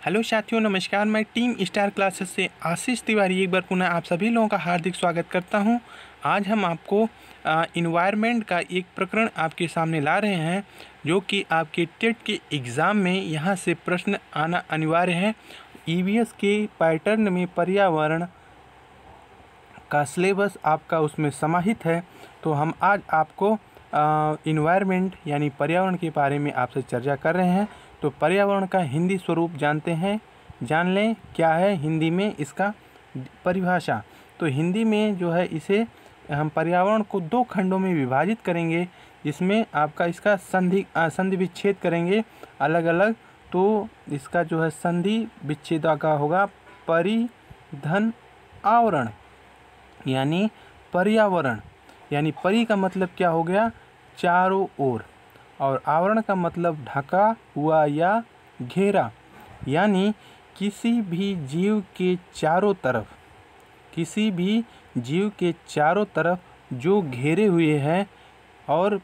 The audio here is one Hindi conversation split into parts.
हेलो साथियों, नमस्कार। मैं टीम स्टार क्लासेस से आशीष तिवारी एक बार पुनः आप सभी लोगों का हार्दिक स्वागत करता हूं। आज हम आपको इन्वायरमेंट का एक प्रकरण आपके सामने ला रहे हैं, जो कि आपके टेट के एग्ज़ाम में यहां से प्रश्न आना अनिवार्य है। ईवीएस के पैटर्न में पर्यावरण का सिलेबस आपका उसमें समाहित है। तो हम आज आपको इन्वायरमेंट यानी पर्यावरण के बारे में आपसे चर्चा कर रहे हैं। तो पर्यावरण का हिंदी स्वरूप जान लें क्या है हिंदी में इसका परिभाषा। तो हिंदी में जो है इसे हम पर्यावरण को दो खंडों में विभाजित करेंगे, जिसमें आपका इसका संधि विच्छेद करेंगे अलग अलग। तो इसका जो है संधि विच्छेद का होगा परिधन आवरण यानी पर्यावरण, यानी परि का मतलब क्या हो गया, चारों ओर, और आवरण का मतलब ढका हुआ या घेरा, यानी किसी भी जीव के चारों तरफ जो घेरे हुए हैं और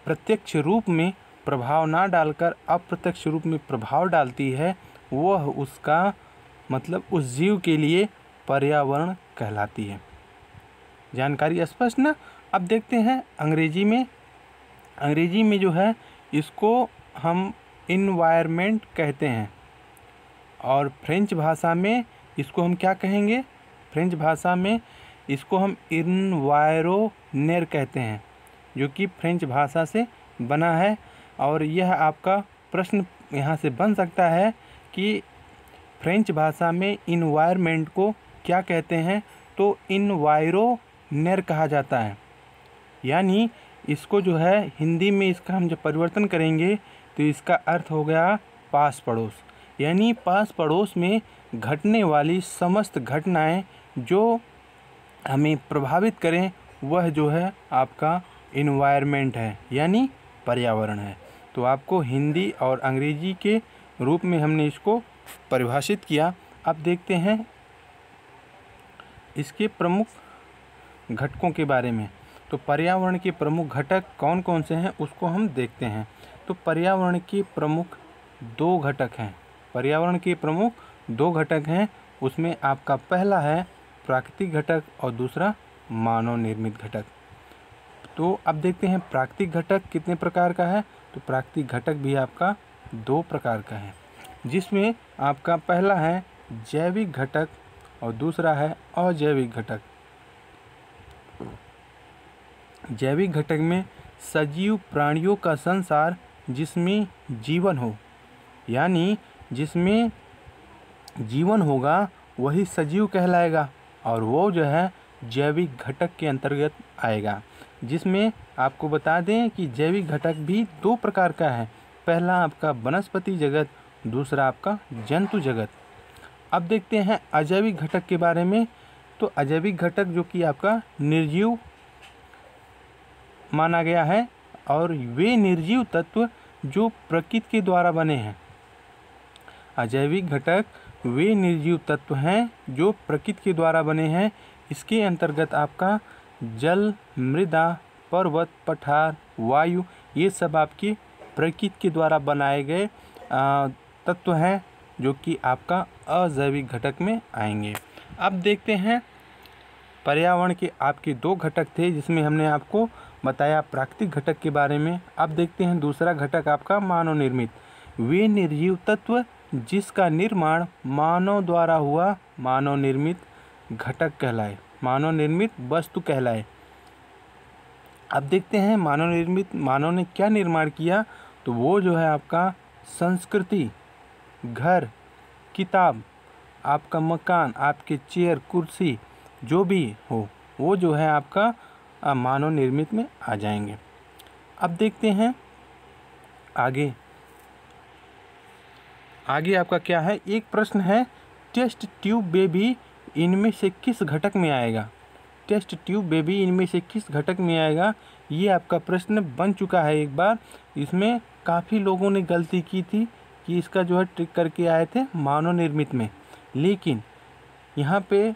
प्रत्यक्ष रूप में प्रभाव ना डालकर अप्रत्यक्ष रूप में प्रभाव डालती है, वह उसका मतलब उस जीव के लिए पर्यावरण कहलाती है। जानकारी स्पष्ट ना। अब देखते हैं अंग्रेजी में जो है इसको हम इन्वायरमेंट कहते हैं, और फ्रेंच भाषा में इसको हम क्या कहेंगे, फ्रेंच भाषा में इसको हम इन्वायरोनेर कहते हैं, जो कि फ्रेंच भाषा से बना है। और यह आपका प्रश्न यहाँ से बन सकता है कि फ्रेंच भाषा में इन्वायरमेंट को क्या कहते हैं। तो इन्वायरोनेर कहा जाता है, यानी इसको जो है हिंदी में इसका हम जब परिवर्तन करेंगे तो इसका अर्थ हो गया पास पड़ोस, यानी पास पड़ोस में घटने वाली समस्त घटनाएं जो हमें प्रभावित करें, वह जो है आपका इन्वायरमेंट है, यानी पर्यावरण है। तो आपको हिंदी और अंग्रेजी के रूप में हमने इसको परिभाषित किया। अब देखते हैं इसके प्रमुख घटकों के बारे में। तो पर्यावरण के प्रमुख घटक कौन कौन से हैं उसको हम देखते हैं। तो पर्यावरण के प्रमुख दो घटक हैं। उसमें आपका पहला है प्राकृतिक घटक और दूसरा मानव निर्मित घटक। तो अब देखते हैं प्राकृतिक घटक कितने प्रकार का है। तो प्राकृतिक घटक भी आपका दो प्रकार का है, जिसमें आपका पहला है जैविक घटक और दूसरा है अजैविक घटक। जैविक घटक में सजीव प्राणियों का संसार जिसमें जीवन हो, यानी जिसमें जीवन होगा वही सजीव कहलाएगा, और वो जो है जैविक घटक के अंतर्गत आएगा। जिसमें आपको बता दें कि जैविक घटक भी दो प्रकार का है। पहला आपका वनस्पति जगत, दूसरा आपका जंतु जगत। अब देखते हैं अजैविक घटक के बारे में। तो अजैविक घटक जो कि आपका निर्जीव माना गया है, और वे निर्जीव तत्व जो प्रकृति के द्वारा बने हैं। अजैविक घटक वे निर्जीव तत्व हैं जो प्रकृति के द्वारा बने हैं। इसके अंतर्गत आपका जल, मृदा, पर्वत, पठार, वायु, ये सब आपकी प्रकृति के द्वारा बनाए गए तत्व हैं, जो कि आपका अजैविक घटक में आएंगे। अब देखते हैं पर्यावरण के आपके दो घटक थे, जिसमें हमने आपको बताया प्राकृतिक घटक के बारे में। अब देखते हैं दूसरा घटक आपका मानव निर्मित। वे निर्जीव तत्व जिसका निर्माण मानव द्वारा हुआ मानव निर्मित घटक कहलाए, मानव निर्मित वस्तु कहलाए। अब देखते हैं मानव ने क्या निर्माण किया। तो वो जो है आपका संस्कृति, घर, किताब, आपका मकान, आपके चेयर, कुर्सी जो भी हो, वो जो है आपका मानव निर्मित में आ जाएंगे। अब देखते हैं आगे आपका क्या है। एक प्रश्न है, टेस्ट ट्यूब बेबी इनमें से किस घटक में आएगा। टेस्ट ट्यूब बेबी इनमें से किस घटक में आएगा, ये आपका प्रश्न बन चुका है एक बार। इसमें काफ़ी लोगों ने गलती की थी कि इसका जो है ट्रिक करके आए थे मानव निर्मित में, लेकिन यहाँ पे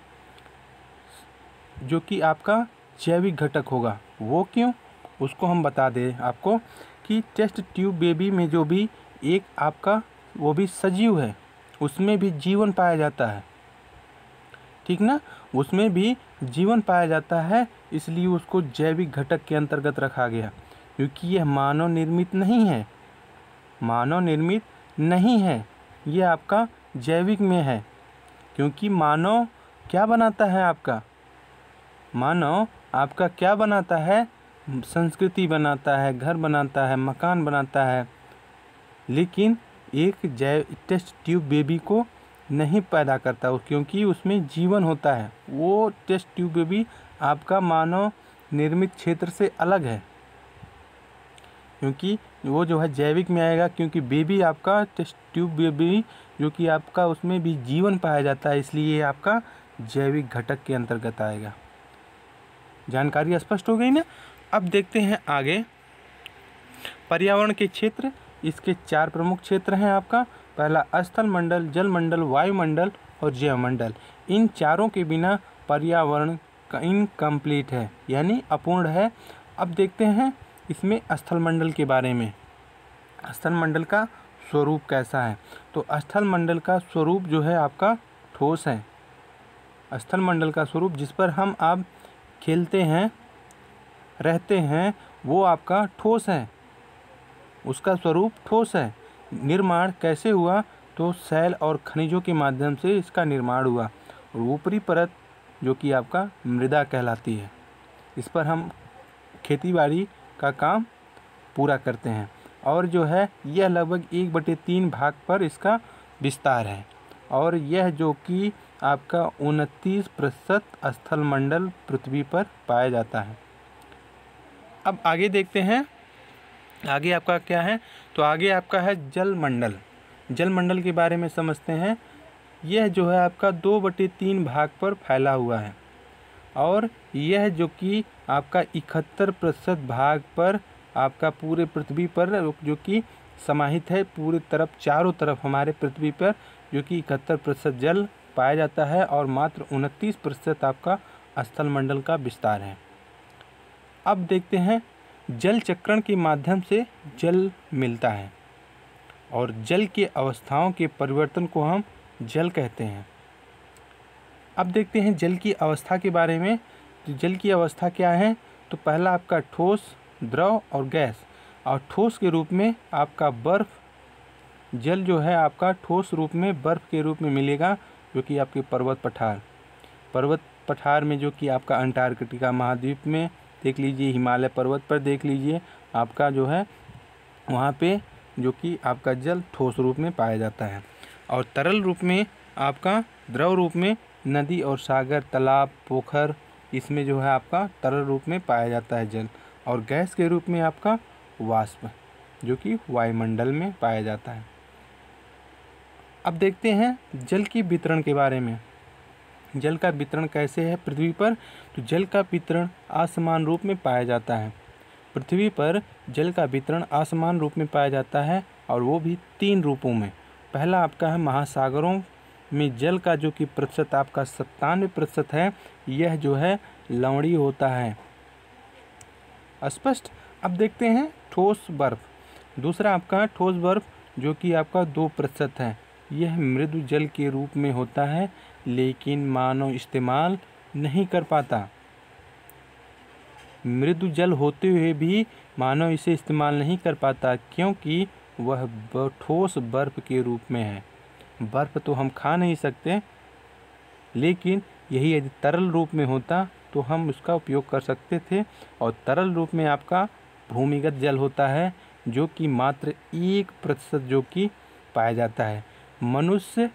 जो कि आपका जैविक घटक होगा, वो क्यों, उसको हम बता दें आपको कि टेस्ट ट्यूब बेबी में जो भी एक आपका वो भी सजीव है, उसमें भी जीवन पाया जाता है, ठीक ना, उसमें भी जीवन पाया जाता है, इसलिए उसको जैविक घटक के अंतर्गत रखा गया, क्योंकि यह मानव निर्मित नहीं है, मानव निर्मित नहीं है, ये आपका जैविक में है। क्योंकि मानव क्या बनाता है आपका, मानव आपका क्या बनाता है, संस्कृति बनाता है, घर बनाता है, मकान बनाता है, लेकिन एक टेस्ट ट्यूब बेबी को नहीं पैदा करता, क्योंकि उसमें जीवन होता है। वो टेस्ट ट्यूब बेबी आपका मानव निर्मित क्षेत्र से अलग है, क्योंकि वो जो है जैविक में आएगा, क्योंकि बेबी आपका टेस्ट ट्यूब बेबी जो कि आपका उसमें भी जीवन पाया जाता है, इसलिए आपका जैविक घटक के अंतर्गत आएगा। जानकारी स्पष्ट हो गई ना। अब देखते हैं आगे पर्यावरण के क्षेत्र। इसके 4 प्रमुख क्षेत्र हैं आपका। पहला स्थल मंडल, जल मंडल, वायुमंडल और जैव मंडल। इन चारों के बिना पर्यावरण इनकम्प्लीट है, यानी अपूर्ण है। अब देखते हैं इसमें स्थल मंडल के बारे में। स्थल मंडल का स्वरूप कैसा है, तो स्थल मंडल का स्वरूप जो है आपका ठोस है। स्थल मंडल का स्वरूप जिस पर हम आप खेलते हैं, रहते हैं, वो आपका ठोस है, उसका स्वरूप ठोस है। निर्माण कैसे हुआ, तो सैल और खनिजों के माध्यम से इसका निर्माण हुआ, और ऊपरी परत जो कि आपका मृदा कहलाती है, इस पर हम खेतीबाड़ी का काम पूरा करते हैं। और जो है यह लगभग 1/3 भाग पर इसका विस्तार है, और यह जो कि आपका 29% स्थल मंडल पृथ्वी पर पाया जाता है। अब आगे देखते हैं, आगे आपका क्या है, तो आगे आपका है जल मंडल। जल मंडल के बारे में समझते हैं। यह जो है आपका 2/3 भाग पर फैला हुआ है, और यह जो कि आपका 71% भाग पर आपका पूरे पृथ्वी पर जो कि समाहित है, पूरी तरफ चारों तरफ हमारे पृथ्वी पर जो कि 71% जल पाया जाता है, और मात्र 29% आपका स्थल मंडल का विस्तार है। अब देखते हैं जल चक्रण के माध्यम से जल मिलता है, और जल के अवस्थाओं के परिवर्तन को हम जल कहते हैं। अब देखते हैं जल की अवस्था के बारे में। तो जल की अवस्था क्या है, तो पहला आपका ठोस, द्रव और गैस। और ठोस के रूप में आपका बर्फ़, जल जो है आपका ठोस रूप में बर्फ़ के रूप में मिलेगा, जो कि आपके पर्वत पठार में, जो कि आपका अंटार्कटिका महाद्वीप में देख लीजिए, हिमालय पर्वत पर देख लीजिए, आपका जो है वहाँ पे जो कि आपका जल ठोस रूप में पाया जाता है। और तरल रूप में आपका, द्रव रूप में नदी और सागर, तालाब, पोखर, इसमें जो है आपका तरल रूप में पाया जाता है जल। और गैस के रूप में आपका वाष्प, जो कि वायुमंडल में पाया जाता है। अब देखते हैं जल की वितरण के बारे में। जल का वितरण कैसे है पृथ्वी पर, तो जल का वितरण असमान रूप में पाया जाता है। पृथ्वी पर जल का वितरण असमान रूप में पाया जाता है, और वो भी 3 रूपों में। पहला आपका है महासागरों में जल का जो कि प्रतिशत आपका 97% है, यह जो है लवणीय होता है। स्पष्ट। अब देखते हैं ठोस बर्फ। दूसरा आपका ठोस बर्फ जो कि आपका 2% है, यह मृदु जल के रूप में होता है, लेकिन मानव इस्तेमाल नहीं कर पाता। मृदु जल होते हुए भी मानव इसे इस्तेमाल नहीं कर पाता, क्योंकि वह ठोस बर्फ के रूप में है। बर्फ तो हम खा नहीं सकते, लेकिन यही यदि तरल रूप में होता तो हम उसका उपयोग कर सकते थे। और तरल रूप में आपका भूमिगत जल होता है, जो कि मात्र 1% जो कि पाया जाता है। मनुष्य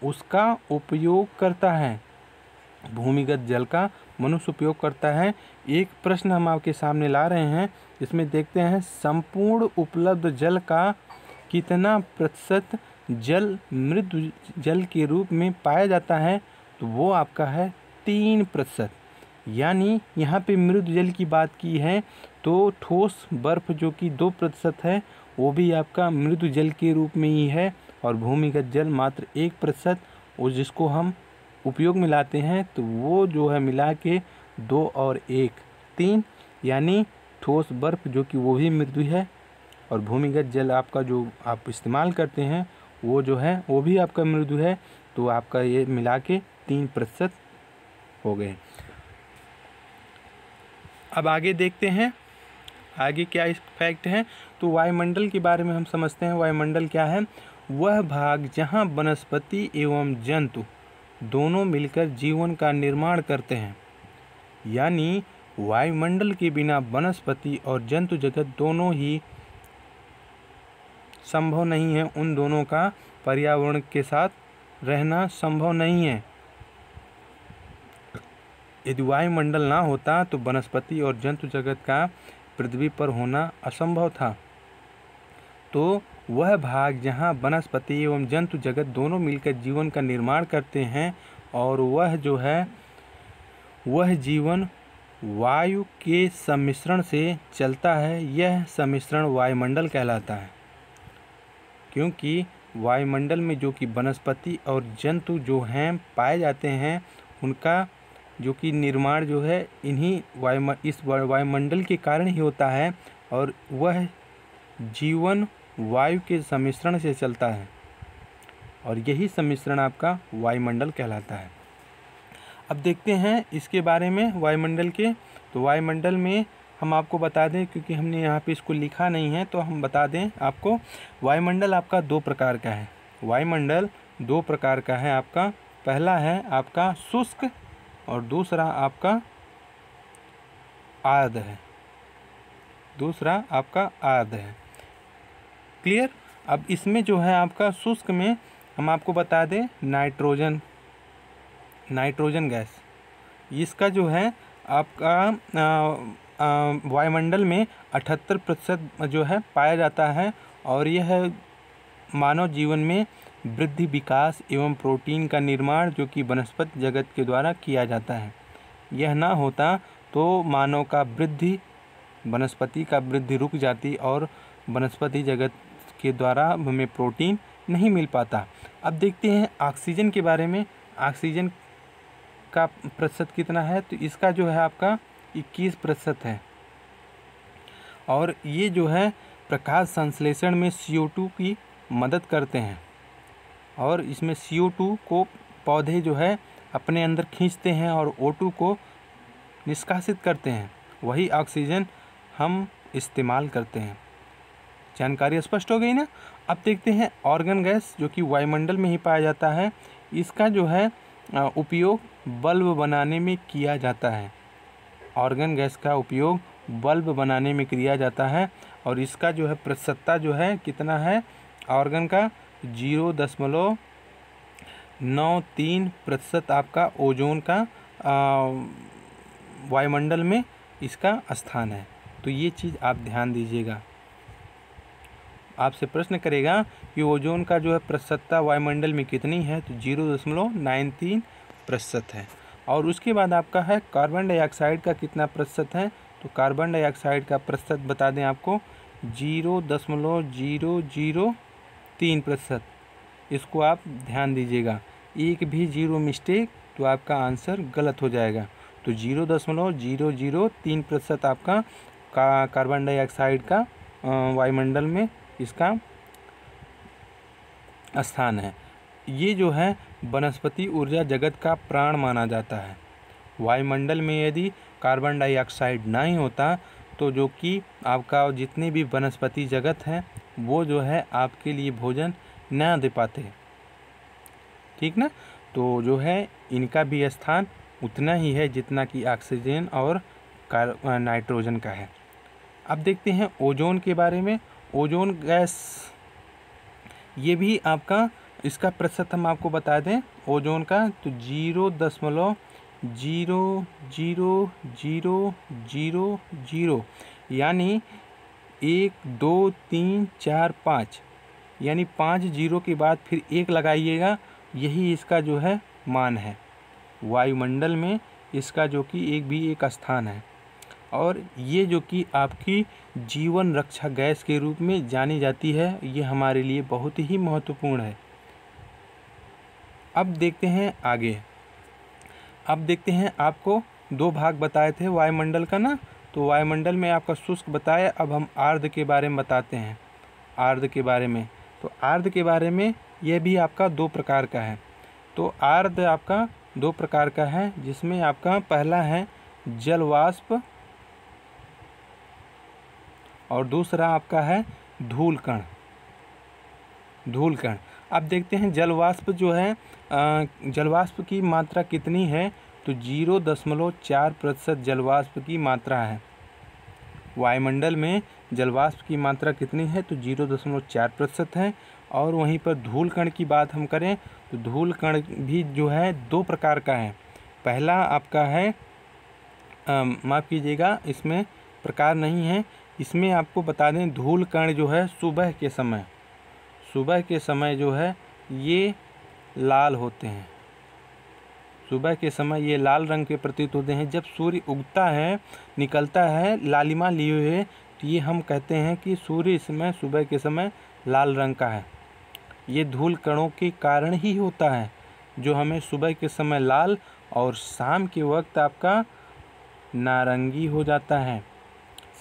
उसका उपयोग करता है, भूमिगत जल का मनुष्य उपयोग करता है। एक प्रश्न हम आपके सामने ला रहे हैं, जिसमें देखते हैं संपूर्ण उपलब्ध जल का कितना प्रतिशत जल मृदु जल के रूप में पाया जाता है, तो वो आपका है 3%। यानी यहाँ पे मृदु जल की बात की है, तो ठोस बर्फ जो कि 2% है, वो भी आपका मृदु जल के रूप में ही है। और भूमिगत जल मात्र 1%, और जिसको हम उपयोग में लाते हैं, तो वो जो है मिला के 2 और 1 3, यानी ठोस बर्फ जो कि वो भी मृदु है, और भूमिगत जल आपका जो आप इस्तेमाल करते हैं वो जो है वो भी आपका मृदु है। तो आपका ये मिला के 3% हो गए। अब आगे देखते हैं आगे क्या इस फैक्ट है। तो वायुमंडल के बारे में हम समझते हैं। वायुमंडल क्या है? वह भाग जहाँ वनस्पति एवं जंतु दोनों मिलकर जीवन का निर्माण करते हैं। यानी वायुमंडल के बिना वनस्पति और जंतु जगत दोनों ही संभव नहीं है। उन दोनों का पर्यावरण के साथ रहना संभव नहीं है। यदि वायुमंडल ना होता तो वनस्पति और जंतु जगत का पृथ्वी पर होना असंभव था। तो वह भाग जहाँ वनस्पति एवं जंतु जगत दोनों मिलकर जीवन का निर्माण करते हैं और वह जो है वह जीवन वायु के सम्मिश्रण से चलता है, यह सम्मिश्रण वायुमंडल कहलाता है। क्योंकि वायुमंडल में जो कि वनस्पति और जंतु जो हैं पाए जाते हैं, उनका जो कि निर्माण जो है इन्हीं इस वायुमंडल के कारण ही होता है और वह जीवन वायु के सम्मिश्रण से चलता है और यही सम्मिश्रण आपका वायुमंडल कहलाता है। अब देखते हैं इसके बारे में वायुमंडल के। तो वायुमंडल में हम आपको बता दें, क्योंकि हमने यहाँ पे इसको लिखा नहीं है तो हम बता दें आपको। वायुमंडल आपका 2 प्रकार का है। वायुमंडल 2 प्रकार का है आपका। पहला है आपका शुष्क और दूसरा आपका आर्द्र है। दूसरा आपका आर्द्र है। क्लियर? अब इसमें जो है आपका शुष्क में हम आपको बता दें नाइट्रोजन गैस, इसका जो है आपका वायुमंडल में 78% जो है पाया जाता है और यह मानव जीवन में वृद्धि, विकास एवं प्रोटीन का निर्माण जो कि वनस्पति जगत के द्वारा किया जाता है। यह ना होता तो मानव का वृद्धि, वनस्पति का वृद्धि रुक जाती और वनस्पति जगत के द्वारा हमें प्रोटीन नहीं मिल पाता। अब देखते हैं ऑक्सीजन के बारे में। ऑक्सीजन का प्रतिशत कितना है? तो इसका जो है आपका 21% है और ये जो है प्रकाश संश्लेषण में CO2 की मदद करते हैं और इसमें CO2 को पौधे जो है अपने अंदर खींचते हैं और O2 को निष्कासित करते हैं। वही ऑक्सीजन हम इस्तेमाल करते हैं। जानकारी स्पष्ट हो गई ना? अब देखते हैं ऑर्गन गैस जो कि वायुमंडल में ही पाया जाता है। इसका जो है उपयोग बल्ब बनाने में किया जाता है। ऑर्गन गैस का उपयोग बल्ब बनाने में किया जाता है और इसका जो है प्रतिशतता जो है कितना है ऑर्गन का? 0.93% आपका ओजोन का वायुमंडल में इसका स्थान है। तो ये चीज़ आप ध्यान दीजिएगा। आपसे प्रश्न करेगा कि ओजोन का जो है प्रतिशतता वायुमंडल में कितनी है? तो 0.93% है। और उसके बाद आपका है कार्बन डाइऑक्साइड का कितना प्रतिशत है? तो कार्बन डाइऑक्साइड का प्रतिशत बता दें आपको 0.003%। इसको आप ध्यान दीजिएगा, एक भी 0 मिस्टेक तो आपका आंसर गलत हो जाएगा। तो 0.003% आपका कार्बन डाइऑक्साइड का वायुमंडल में इसका स्थान है। ये जो है वनस्पति ऊर्जा जगत का प्राण माना जाता है। वायुमंडल में यदि कार्बन डाइऑक्साइड नहीं होता तो जो कि आपका जितने भी वनस्पति जगत है वो जो है आपके लिए भोजन न दे पाते। ठीक ना? तो जो है इनका भी स्थान उतना ही है जितना कि ऑक्सीजन और नाइट्रोजन का है। अब देखते हैं ओजोन के बारे में। ओजोन गैस ये भी आपका इसका प्रतिशत हम आपको बता दें ओजोन का, तो 0.00000 यानी 1 2 3 4 5 यानी 5 जीरो के बाद फिर 1 लगाइएगा, यही इसका जो है मान है। वायुमंडल में इसका जो कि एक स्थान है और ये जो कि आपकी जीवन रक्षा गैस के रूप में जानी जाती है। ये हमारे लिए बहुत ही महत्वपूर्ण है। अब देखते हैं आगे। अब देखते हैं आपको 2 भाग बताए थे वायुमंडल का ना, तो वायुमंडल में आपका शुष्क बताया। अब हम आर्द्र के बारे में बताते हैं। आर्द्र के बारे में तो आर्द्र के बारे में, यह भी आपका 2 प्रकार का है। तो आर्द्र आपका 2 प्रकार का है, जिसमें आपका पहला है जल वाष्प और दूसरा आपका है धूल कण। धूल कण, अब देखते हैं जल वाष्प जो है, जल वाष्प की मात्रा कितनी है, तो 0.4% जल वाष्प की मात्रा है। वायुमंडल में जल वाष्प की मात्रा कितनी है, तो 0.4% है। और वहीं पर धूल कण की बात हम करें तो धूल कण भी जो है 2 प्रकार का है। पहला आपका है, माफ़ कीजिएगा, इसमें प्रकार नहीं है, इसमें आपको बता दें धूल कण जो है सुबह के समय जो है ये लाल होते हैं। सुबह के समय ये लाल रंग के प्रतीत होते हैं। जब सूर्य उगता है, निकलता है लालिमा लिए हुए, तो ये हम कहते हैं कि सूर्य इस समय सुबह के समय लाल रंग का है। ये धूल कणों के कारण ही होता है, जो हमें सुबह के समय लाल और शाम के वक्त आपका नारंगी हो जाता है।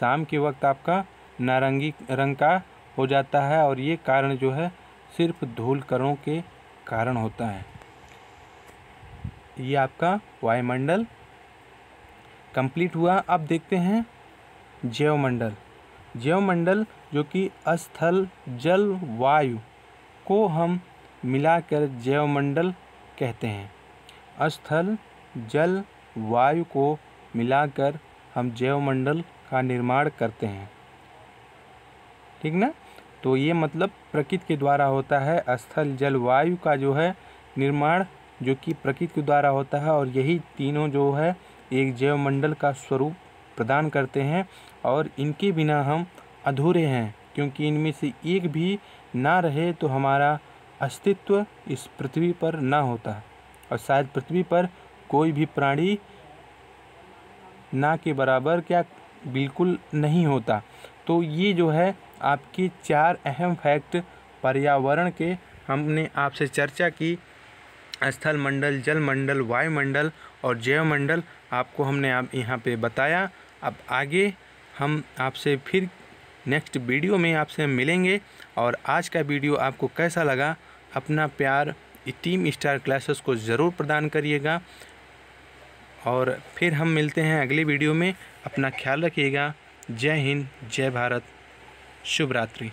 शाम के वक्त आपका नारंगी रंग का हो जाता है, और ये कारण जो है सिर्फ धूल कणों के कारण होता है। ये आपका वायुमंडल कंप्लीट हुआ। अब देखते हैं जैवमंडल। जैवमंडल जो कि स्थल, जल, वायु को हम मिलाकर जैवमंडल कहते हैं। स्थल, जल, वायु को मिलाकर हम जैवमंडल का निर्माण करते हैं, ठीक ना। तो ये मतलब प्रकृति के द्वारा होता है। स्थल, जल, वायु का जो है निर्माण जो कि प्रकृति के द्वारा होता है, और यही तीनों जो है एक जैवमंडल का स्वरूप प्रदान करते हैं। और इनके बिना हम अधूरे हैं, क्योंकि इनमें से एक भी ना रहे तो हमारा अस्तित्व इस पृथ्वी पर ना होता, और शायद पृथ्वी पर कोई भी प्राणी ना के बराबर क्या बिल्कुल नहीं होता। तो ये जो है आपकी 4 अहम फैक्ट पर्यावरण के हमने आपसे चर्चा की। स्थल मंडल, जल मंडल, वायुमंडल और जैवमंडल आपको हमने यहाँ पे बताया। अब आगे हम आपसे फिर नेक्स्ट वीडियो में आपसे मिलेंगे। और आज का वीडियो आपको कैसा लगा, अपना प्यार टीम स्टार क्लासेस को ज़रूर प्रदान करिएगा। और फिर हम मिलते हैं अगले वीडियो में। अपना ख्याल रखिएगा। जय हिंद, जय भारत, शुभ रात्रि।